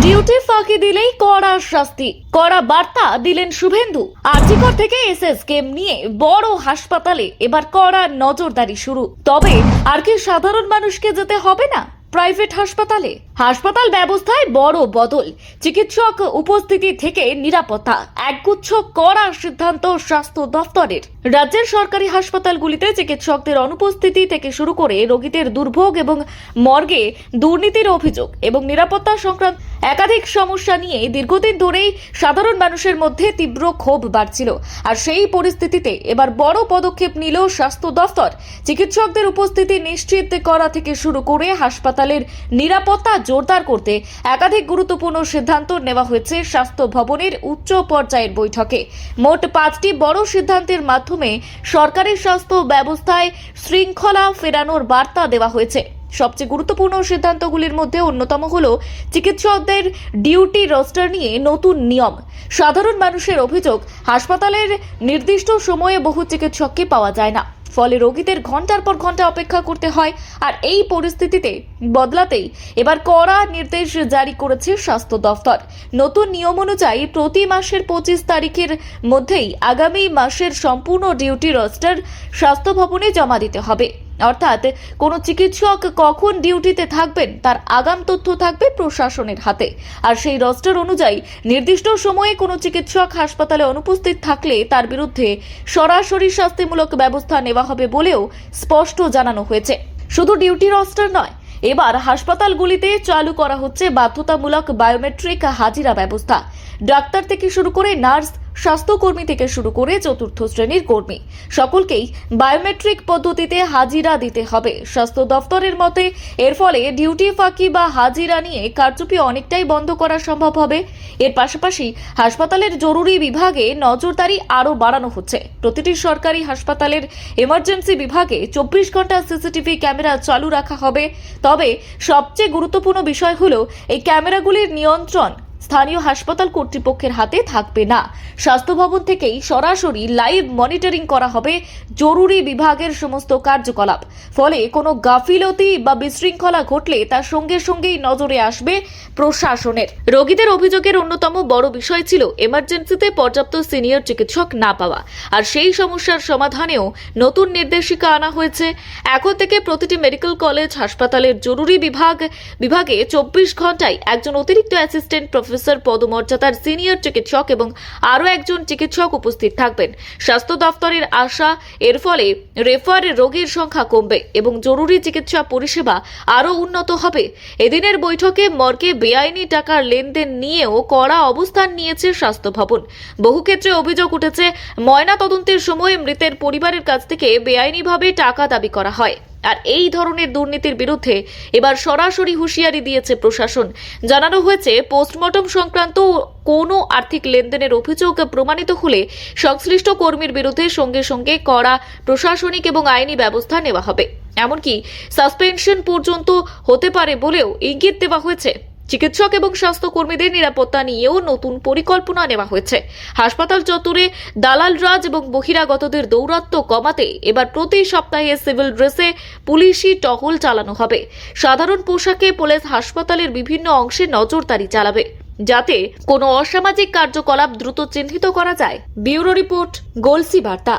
Duty ফাঁকি দিলেই কড়া শাস্তি, কড়া বার্তা দিলেন শুভেন্দু। আরজিকর থেকে এসএস কেম নিয়ে বড় হাসপাতালে এবার কড়া নজরদারি শুরু। তবে আর কি সাধারণ মানুষকে যেতে হবে না প্রাইভেট হাসপাতালে? হাসপাতাল ব্যবস্থায় বড় বদল, চিকিৎসক উপস্থিতি থেকে নিরাপত্তা, একগুচ্ছ কড়া সিদ্ধান্ত স্বাস্থ্য দফতরের। রাজ্যের সরকারি হাসপাতালগুলিতে চিকিৎসকদের অনুপস্থিতি থেকে শুরু করে রোগীদের দুর্ভোগ এবং মর্গে দুর্নীতির অভিযোগ এবং নিরাপত্তা সংক্রান্ত একাধিক সমস্যা নিয়ে দীর্ঘদিন ধরেই সাধারণ মানুষের মধ্যে তীব্র ক্ষোভ বাড়ছিল। আর সেই পরিস্থিতিতে এবার বড় পদক্ষেপ নিল স্বাস্থ্য দফতর। চিকিৎসকদের উপস্থিতি নিশ্চিত করা থেকে শুরু করে হাসপাতালের নিরাপত্তা জোরদার করতে একাধিক গুরুত্বপূর্ণ সিদ্ধান্ত নেওয়া হয়েছে স্বাস্থ্য ভবনের উচ্চ পর্যায়ের বৈঠকে। মোট 5টি বড় সিদ্ধান্তের মাধ্যমে সরকারি স্বাস্থ্য ব্যবস্থায় শৃঙ্খলা ফেরানোর বার্তা দেওয়া হয়েছে। সবচেয়ে গুরুত্বপূর্ণ সিদ্ধান্তগুলির মধ্যে অন্যতম হল চিকিৎসকদের ডিউটি রোস্টার নিয়ে নতুন নিয়ম। সাধারণ মানুষের অভিযোগ, হাসপাতালের নির্দিষ্ট সময়ে বহু চিকিৎসককে পাওয়া যায় না, ফলে রোগীদের ঘন্টার পর ঘন্টা অপেক্ষা করতে হয়। আর এই পরিস্থিতিতে বদলাতেই এবার কড়া নির্দেশ জারি করেছে স্বাস্থ্য দফতর। নতুন নিয়ম অনুযায়ী প্রতি মাসের 25 তারিখের মধ্যেই আগামী মাসের সম্পূর্ণ ডিউটি রোস্টার স্বাস্থ্য ভবনে জমা দিতে হবে। অর্থাৎ কোনো চিকিৎসক কখন ডিউটিতে থাকবেন তার আগাম তথ্য থাকবে প্রশাসনের হাতে। আর সেই রোস্টার অনুযায়ী নির্দিষ্ট সময়ে কোনো চিকিৎসক হাসপাতালে অনুপস্থিত থাকলে তার বিরুদ্ধে সরাসরি শাস্তিমূলক ব্যবস্থা নেওয়া হবে বলেও স্পষ্ট জানানো হয়েছে। শুধু ডিউটি রোস্টার নয়, এবার হাসপাতালগুলিতে চালু করা হচ্ছে বাধ্যতামূলক বায়োমেট্রিক হাজিরা ব্যবস্থা। ডাক্তার থেকে শুরু করে নার্স, স্বাস্থ্যকর্মী থেকে শুরু করে চতুর্থ শ্রেণীর কর্মী সকলকেই বায়োমেট্রিক পদ্ধতিতে হাজিরা দিতে হবে। স্বাস্থ্য দফতরের মতে এর ফলে ডিউটি ফাঁকি বা হাজিরা নিয়ে কারচুপি অনেকটাই বন্ধ করা সম্ভব হবে। এর পাশাপাশি হাসপাতালের জরুরি বিভাগে নজরদারি আরও বাড়ানো হচ্ছে। প্রতিটি সরকারি হাসপাতালের এমার্জেন্সি বিভাগে 24 ঘন্টা সিসিটিভি ক্যামেরা চালু রাখা হবে। তবে সবচেয়ে গুরুত্বপূর্ণ বিষয় হলো এই ক্যামেরাগুলির নিয়ন্ত্রণ স্থানীয় হাসপাতাল কর্তৃপক্ষের হাতে থাকবে না। স্বাস্থ্য ভবন থেকেই সরাসরি লাইভ মনিটরিং করা হবে জরুরি বিভাগের সমস্ত কার্যকলাপ। ফলে কোনো গাফিলতি বা বিশৃঙ্খলা ঘটলে তার সঙ্গে সঙ্গেই নজরে আসবে প্রশাসনের। রোগীদের অভিযোগের অন্যতম বড় বিষয় ছিল এমার্জেন্সিতে পর্যাপ্ত সিনিয়র চিকিৎসক না পাওয়া। আর সেই সমস্যার সমাধানেও নতুন নির্দেশিকা আনা হয়েছে। এখন থেকে প্রতিটি মেডিকেল কলেজ হাসপাতালের জরুরি বিভাগে 24 ঘন্টায় একজন অতিরিক্ত অ্যাসিস্ট্যান্ট প্রফেসর পদমর্যাদার সিনিয়র চিকিৎসক এবং আরও একজন চিকিৎসক উপস্থিত থাকবেন। স্বাস্থ্য দফতরের আশা, এর ফলে রেফার রোগীর সংখ্যা কমবে এবং জরুরি চিকিৎসা পরিষেবা আরও উন্নত হবে। এদিনের বৈঠকে মর্গে বেআইনি টাকার লেনদেন নিয়েও কড়া অবস্থান নিয়েছে স্বাস্থ্য ভবন। বহু ক্ষেত্রে অভিযোগ উঠেছে, ময়না তদন্তের সময় মৃতের পরিবারের কাছ থেকে বেআইনিভাবে টাকা দাবি করা হয়। আর এই ধরনের দুর্নীতির বিরুদ্ধে এবার সরাসরি হুঁশিয়ারি দিয়েছে প্রশাসন। জানানো হয়েছে, পোস্টমর্টম সংক্রান্ত কোনো আর্থিক লেনদেনের অভিযোগ প্রমাণিত হলে সংশ্লিষ্ট কর্মীর বিরুদ্ধে সঙ্গে সঙ্গে কড়া প্রশাসনিক এবং আইনি ব্যবস্থা নেওয়া হবে। এমনকি সাসপেনশন পর্যন্ত হতে পারে বলেও ইঙ্গিত দেওয়া হয়েছে। চিকিৎসক এবং স্বাস্থ্যকর্মীদের নিরাপত্তা নিয়েও নতুন পরিকল্পনা নেওয়া হয়েছে। হাসপাতাল চত্বরে দালাল রাজ এবং বহিরাগতদের দৌরাত্ম্য কমাতে এবার প্রতি সপ্তাহে সিভিল ড্রেসে পুলিশি টহল চালানো হবে। সাধারণ পোশাকে পুলিশ হাসপাতালের বিভিন্ন অংশে নজরদারি চালাবে, যাতে কোনো অসামাজিক কার্যকলাপ দ্রুত চিহ্নিত করা যায়। ব্যুরো রিপোর্ট, গলসি বার্তা।